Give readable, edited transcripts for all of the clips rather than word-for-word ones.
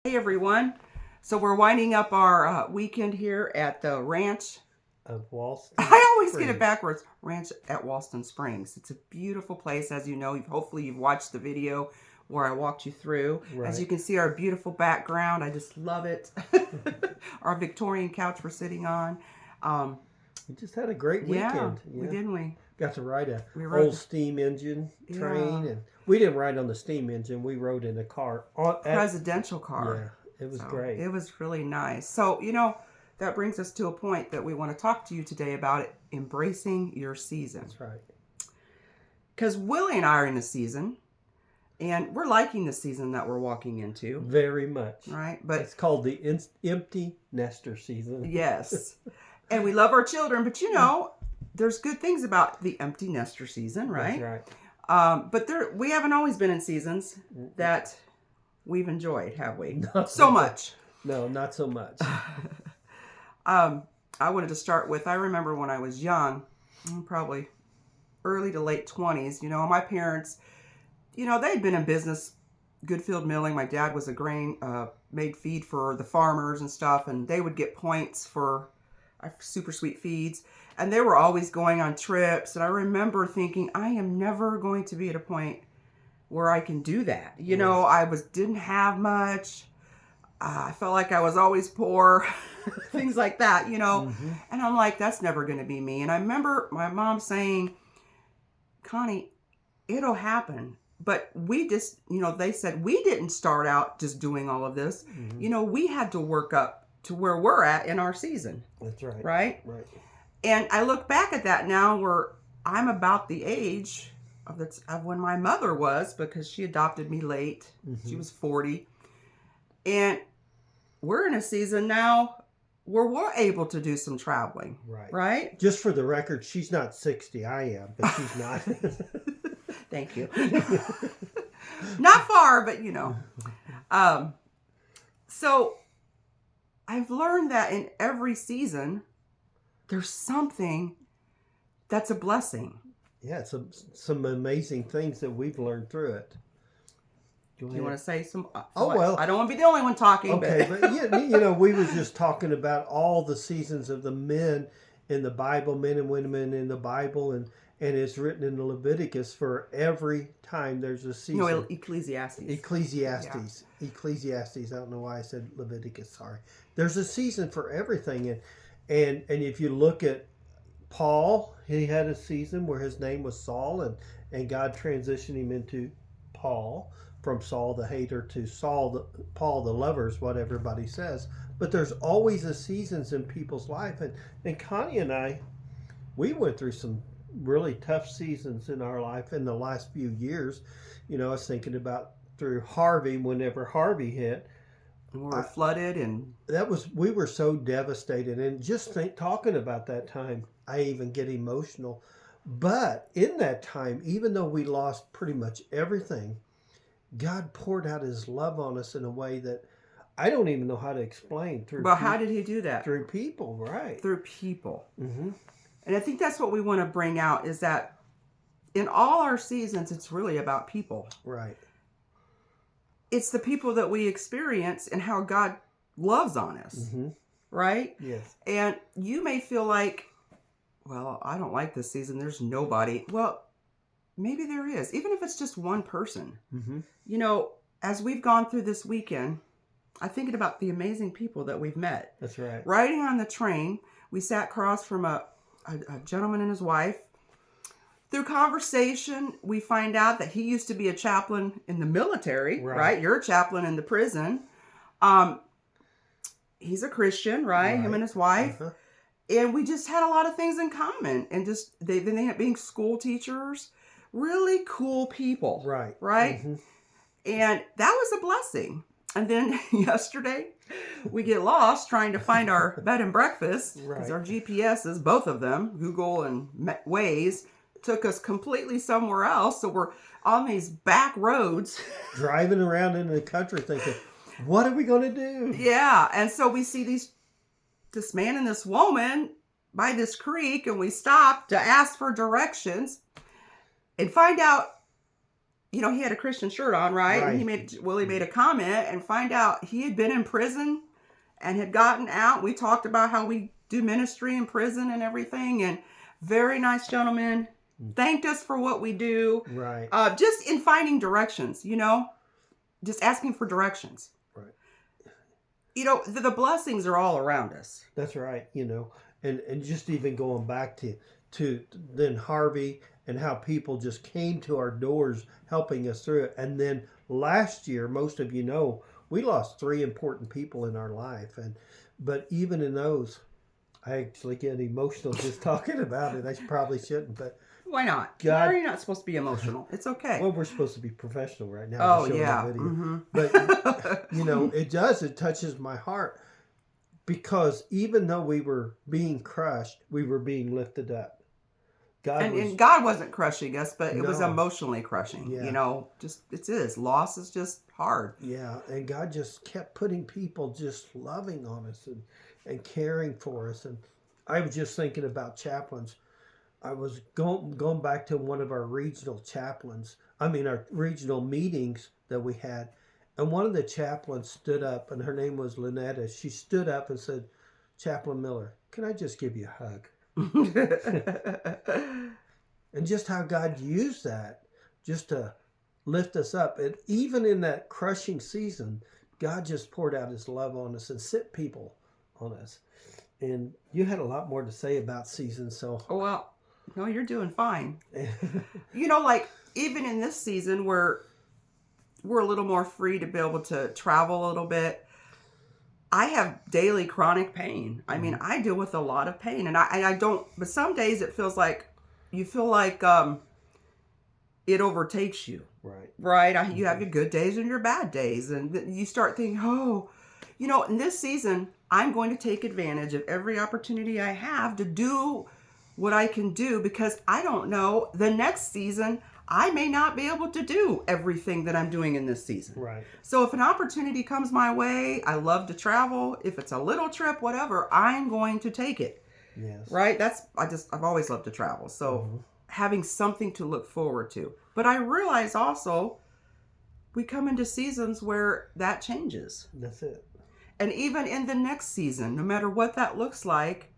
Hey everyone. So we're winding up our weekend here at the ranch of Walston I always get it Springs. backwards. Ranch at Walston Springs. It's a beautiful place, as you know. Hopefully you've watched the video where I walked you through. As you Right. can see, our beautiful background. I just love it. Our Victorian couch we're sitting on. Um, We just had a great yeah, weekend. we Yeah. didn't we? Got to ride a We rode. old steam engine Yeah, train, and we didn't ride on the steam engine. We rode in a car. presidential car. Yeah, it was So great. it was really nice. So that brings us to a point that we want to talk to you today about it, embracing your season. That's right. Because Willie and I are in the season, and we're liking the season that we're walking into, Very much. right? But It's called the empty nester season. yes, and we love our children, but there's good things about the empty nester season, That's right? right. But we haven't always been in seasons that we've enjoyed, have we? Not So much. No, not so much. I wanted to start with, I remember when I was young, probably early to late 20s, my parents, they'd been in business, good field milling. My dad was a grain, made feed for the farmers and stuff, and they would get points for super sweet feeds. And they were always going on trips. And I remember thinking, I am never going to be at a point where I can do that. I didn't have much. I felt like I was always poor, things like that, Mm-hmm. And I'm like, that's never going to be me. And I remember my mom saying, Connie, it'll happen. But we just, they said we didn't start out just doing all of this. Mm-hmm. We had to work up to where we're at in our season, That's right. right? Right. And I look back at that now where I'm about the age of when my mother was, because she adopted me late. Mm-hmm. She was 40. And we're in a season now where we're able to do some traveling, right? Just for the record, she's not 60. I am, but she's not. Thank you. Not far, but So I've learned that in every season, there's something that's a blessing. Yeah, some amazing things that we've learned through it. Do you want to say some? Well, I don't want to be the only one talking. Okay, but we was just talking about all the seasons of the men in the Bible, men and women in the Bible, and it's written in the Leviticus for every time there's a season. No, Ecclesiastes. Ecclesiastes. Yeah. Ecclesiastes. I don't know why I said Leviticus. Sorry. There's a season for everything, and if you look at Paul, he had a season where his name was Saul, and God transitioned him into Paul, from Saul the hater to Paul the lover is what everybody says. But there's always a seasons in people's life, and Connie and I, we went through some really tough seasons in our life in the last few years. I was thinking about through Harvey, whenever Harvey hit. We were flooded, and we were so devastated, and just talking about that time, I even get emotional. But in that time, even though we lost pretty much everything, God poured out his love on us in a way that I don't even know how to explain. Well, how did he do that? Through people, right? Through people. Mm-hmm. And I think that's what we want to bring out, is that in all our seasons, it's really about people. Right. It's the people that we experience and how God loves on us. Mm-hmm. Right? Yes. And you may feel like, well, I don't like this season. There's nobody. Well, maybe there is, even if it's just one person. Mm-hmm. As we've gone through this weekend, I'm thinking about the amazing people that we've met. That's right. Riding on the train, we sat across from a gentleman and his wife. Through conversation, we find out that he used to be a chaplain in the military, right? You're a chaplain in the prison. He's a Christian, right? Him and his wife. Uh-huh. And we just had a lot of things in common. And they ended up being school teachers. Really cool people. Right? Mm-hmm. And that was a blessing. And then yesterday, we get lost trying to find our bed and breakfast. Because our GPSs, both of them, Google and Waze, took us completely somewhere else. So we're on these back roads. Driving around in the country thinking, what are we going to do? Yeah. And so we see this man and this woman by this creek, and we stop to ask for directions and find out he had a Christian shirt on, right? Right. And Willie made a comment and find out he had been in prison and had gotten out. We talked about how we do ministry in prison and everything, and very nice gentleman. Thanked us for what we do. Right. Just in finding directions, just asking for directions. Right. The blessings are all around us. That's right. And just even going back to then Harvey and how people just came to our doors helping us through it. And then last year, most of you know, we lost 3 important people in our life. But even in those, I actually get emotional just talking about it. I probably shouldn't, but why not? God, why are you not supposed to be emotional? It's okay. Well, we're supposed to be professional right now. Oh, yeah. The video. Mm-hmm. But, it touches my heart because even though we were being crushed, we were being lifted up. And God wasn't crushing us, but it was No. emotionally crushing. Yeah. It is. Loss is just hard. Yeah, and God just kept putting people just loving on us and caring for us. And I was just thinking about chaplains. I was going back to one of our regional chaplains. Our regional meetings that we had. And one of the chaplains stood up, and her name was Lynetta. She stood up and said, "Chaplain Miller, can I just give you a hug?" And just how God used that just to lift us up. And even in that crushing season, God just poured out his love on us and sent people on us. And you had a lot more to say about seasons, so... Oh, well, no, you're doing fine. Even in this season, we're a little more free to be able to travel a little bit. I have daily chronic pain. I deal with a lot of pain, and I don't. But some days it feels like you feel like it overtakes you. Right. You have your good days and your bad days, and you start thinking, in this season, I'm going to take advantage of every opportunity I have to do what I can do, because I don't know, the next season I may not be able to do everything that I'm doing in this season. Right. So if an opportunity comes my way, I love to travel. If it's a little trip, whatever, I'm going to take it. Yes. Right? I've always loved to travel. So having something to look forward to. But I realize also we come into seasons where that changes. That's it. And even in the next season, no matter what that looks like,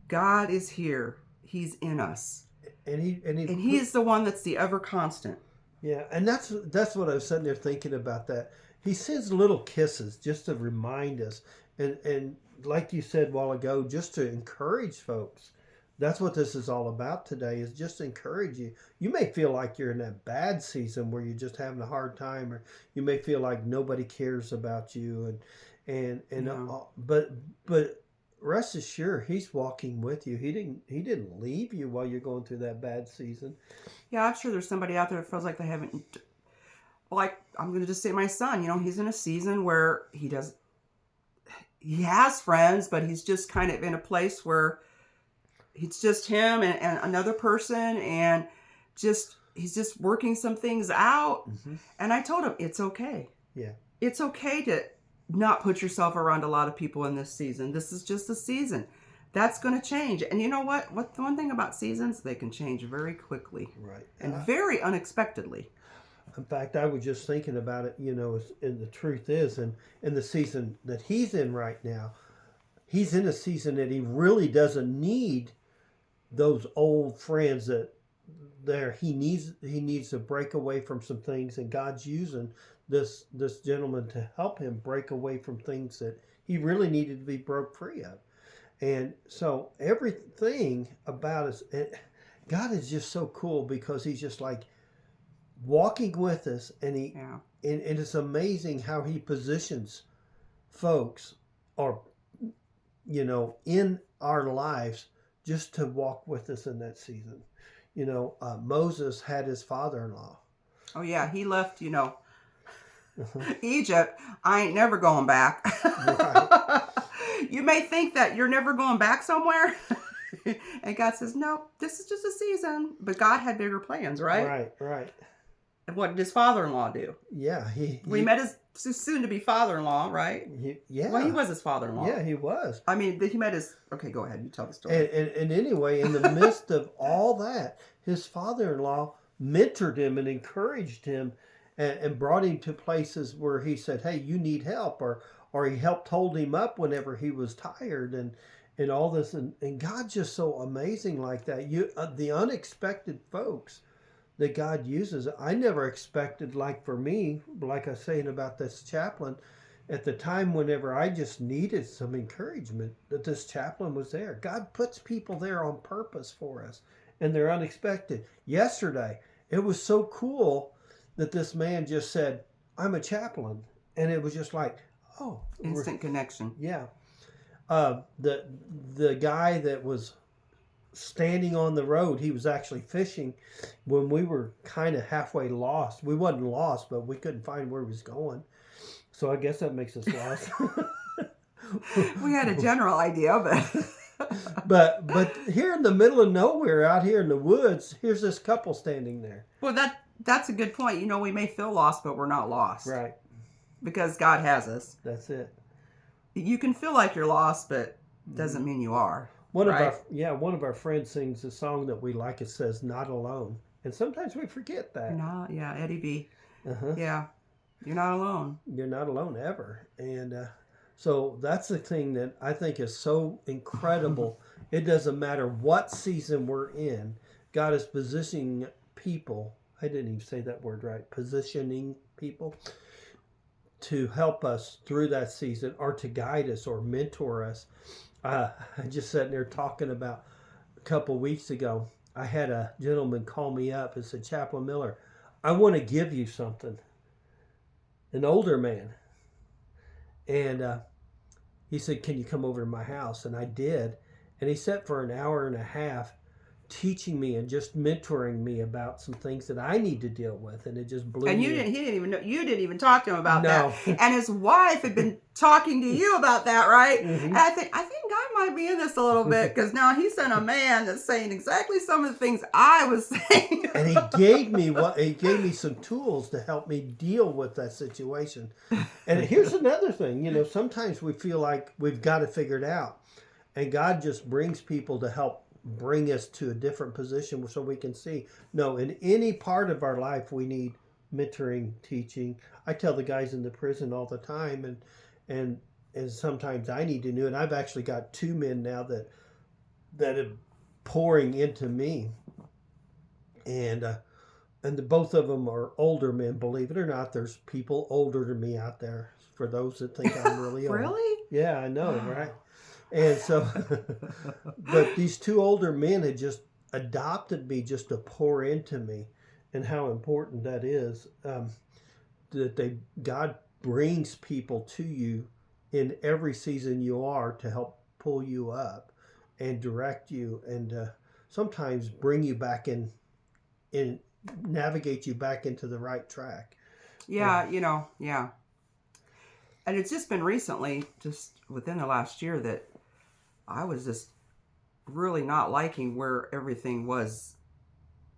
God is here. He's in us. And he is the one that's the ever constant. Yeah, and that's what I was sitting there thinking about that. He sends little kisses just to remind us, and like you said a while ago, just to encourage folks. That's what this is all about today, is just encourage you. You may feel like you're in that bad season where you're just having a hard time, or you may feel like nobody cares about you, but rest assured, he's walking with you. He didn't leave you while you're going through that bad season. Yeah, I'm sure there's somebody out there that feels like they haven't. Like, I'm going to just say my son, he's in a season where he has friends, but he's just kind of in a place where it's just him and another person, and he's just working some things out. Mm-hmm. And I told him, it's okay. Yeah. It's okay to not put yourself around a lot of people in this season. This is just a season. That's going to change. And you know what? The one thing about seasons, they can change very quickly. Right. And very unexpectedly. In fact, I was just thinking about it, and the truth is, and in the season that he's in right now, he's in a season that he really doesn't need those old friends he needs to break away from some things, and God's using this gentleman to help him break away from things that he really needed to be broke free of. And so everything about us, God is just so cool, because he's just like walking with us, and and it's amazing how he positions folks in our lives just to walk with us in that season. Moses had his father-in-law. Oh yeah, he left, Egypt. I ain't never going back. Right. You may think that you're never going back somewhere. And God says, no, this is just a season. But God had bigger plans, right? Right. And what did his father-in-law do? Yeah. We met his soon-to-be father-in-law, right? Yeah. Well, he was his father-in-law. Yeah, he was. He met his... Okay, go ahead. You tell the story. And anyway, in the midst of all that, his father-in-law mentored him and encouraged him and brought him to places where he said, hey, you need help, or he helped hold him up whenever he was tired, and all this. And God's just so amazing like that. The unexpected folks that God uses. I never expected, like for me, like I was saying about this chaplain, at the time whenever I just needed some encouragement, that this chaplain was there. God puts people there on purpose for us, and they're unexpected. Yesterday, it was so cool that this man just said, I'm a chaplain. And it was just like, oh. Instant connection. Yeah. The guy that was standing on the road, he was actually fishing when we were kind of halfway lost. We wasn't lost, but we couldn't find where he was going. So I guess that makes us lost. We had a general idea, but but here in the middle of nowhere, out here in the woods, here's this couple standing there. Well, that's a good point. We may feel lost, but we're not lost. Right. Because God has us. That's it. You can feel like you're lost, but doesn't mean you are. One of our friends sings a song that we like. It says, "Not alone," and sometimes we forget that. Yeah, Eddie B. Uh-huh. Yeah, you're not alone. You're not alone ever, and so that's the thing that I think is so incredible. It doesn't matter what season we're in. God is positioning people. I didn't even say that word right. Positioning people to help us through that season, or to guide us or mentor us. I just sitting there talking about a couple of weeks ago. I had a gentleman call me up and said, Chaplain Miller, I want to give you something. An older man. And he said, can you come over to my house? And I did. And he sat for an hour and a half teaching me and just mentoring me about some things that I need to deal with, and it just blew. And he didn't even know, you didn't even talk to him about that. And his wife had been talking to you about that, right? Mm-hmm. And I think God might be in this a little bit, because now he sent a man that's saying exactly some of the things I was saying. And he gave me some tools to help me deal with that situation. And here's another thing, sometimes we feel like we've got it figured out, and God just brings people to help bring us to a different position so we can see. No, in any part of our life we need mentoring, teaching. I tell the guys in the prison all the time, and sometimes I need to do it. I've actually got 2 men now that are pouring into me, and both of them are older men. Believe it or not, there's people older than me out there. For those that think I'm really old. Really? Yeah, I know, right? And so, but these 2 older men had just adopted me just to pour into me, and how important that is, that God brings people to you in every season you are to help pull you up and direct you, and sometimes bring you back in navigate you back into the right track. Yeah, yeah. And it's just been recently, just within the last year, that I was just really not liking where everything was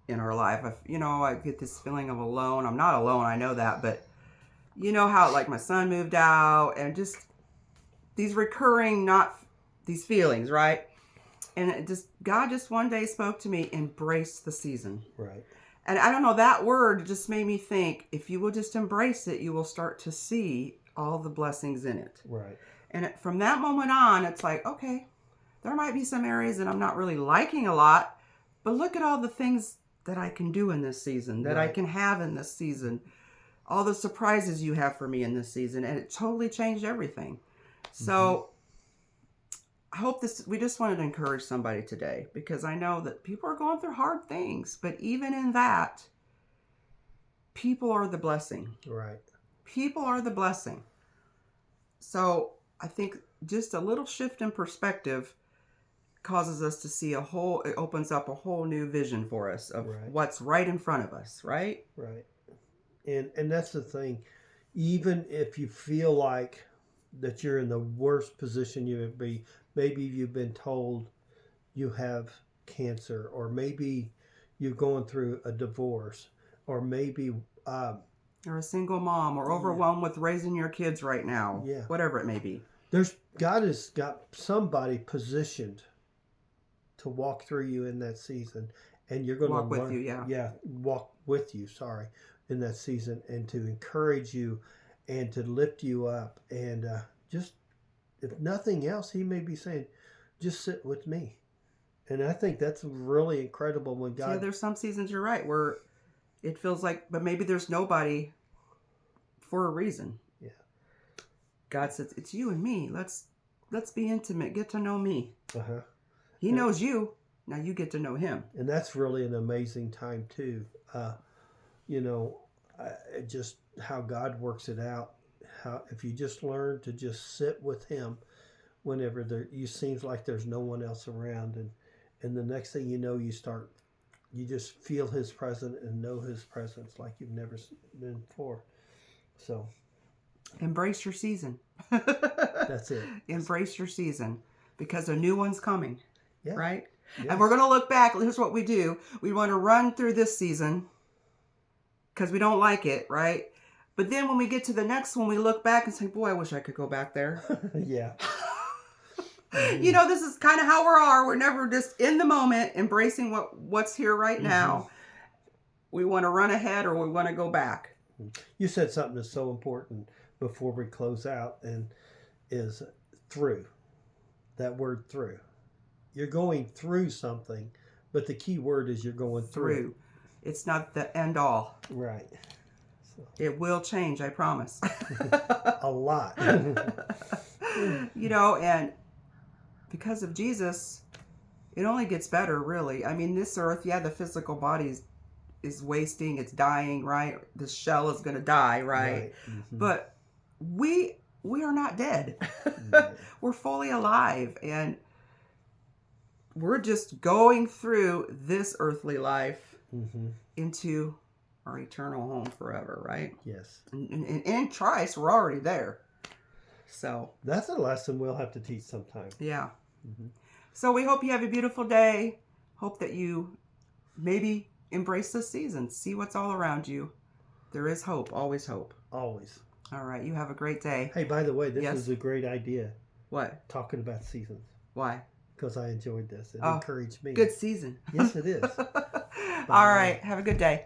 in our life. I get this feeling of alone. I'm not alone, I know that, but how like my son moved out, and just these recurring, these feelings, right? And God just one day spoke to me, embrace the season. Right. And I don't know, that word just made me think, if you will just embrace it, you will start to see all the blessings in it. Right. And from that moment on, it's like, okay, there might be some areas that I'm not really liking a lot, but look at all the things that I can do in this season, that I can have in this season, all the surprises you have for me in this season, and it totally changed everything. So I hope we just wanted to encourage somebody today, because I know that people are going through hard things, but even in that, people are the blessing. Right. People are the blessing. So I think just a little shift in perspective causes us to see it opens up a whole new vision for us of what's right in front of us, right? Right. And that's the thing. Even if you feel like that you're in the worst position you would be, maybe you've been told you have cancer, or maybe you're going through a divorce, or maybe or a single mom, or overwhelmed with raising your kids right now. Yeah. Whatever it may be. God has got somebody positioned to walk through you in that season and you're going to walk with you. Yeah. Walk with you. Sorry, in that season, and to encourage you, and to lift you up, and just if nothing else, he may be saying, just sit with me. And I think that's really incredible when God. Yeah, there's some seasons you're right where it feels like, but maybe there's nobody for a reason. Yeah. God says, it's you and me. Let's be intimate. Get to know me. Uh-huh. He knows you. Now you get to know him. And that's really an amazing time too. Just how God works it out. How if you just learn to just sit with him whenever you seems like there's no one else around, and the next thing you know, you just feel his presence and know his presence like you've never been before. So embrace your season. That's it. Embrace your season because a new one's coming. Yeah. Right? Yes. And we're going to look back. Here's what we do. We want to run through this season because we don't like it, right? But then when we get to the next one, we look back and say, boy, I wish I could go back there. Yeah. Mm-hmm. This is kind of how we are. We're never just in the moment, embracing what's here right now. We want to run ahead or we want to go back. You said something that's so important before we close out, and is through. That word through. You're going through something, but the key word is you're going through. It's not the end all. Right. So. It will change, I promise. A lot. And because of Jesus, it only gets better, really. I mean, this earth, the physical body is wasting, it's dying, right? The shell is going to die, right? Mm-hmm. But we are not dead. We're fully alive, and we're just going through this earthly life into our eternal home forever, right? Yes. And in Christ, we're already there. So that's a lesson we'll have to teach sometime. Yeah. Mm-hmm. So we hope you have a beautiful day. Hope that you maybe embrace this season. See what's all around you. There is hope. Always hope. Always. All right. You have a great day. Hey, by the way, this is a great idea. What? Talking about seasons. Why? Because I enjoyed this. It encouraged me. Good season. Yes, it is. All right. Have a good day.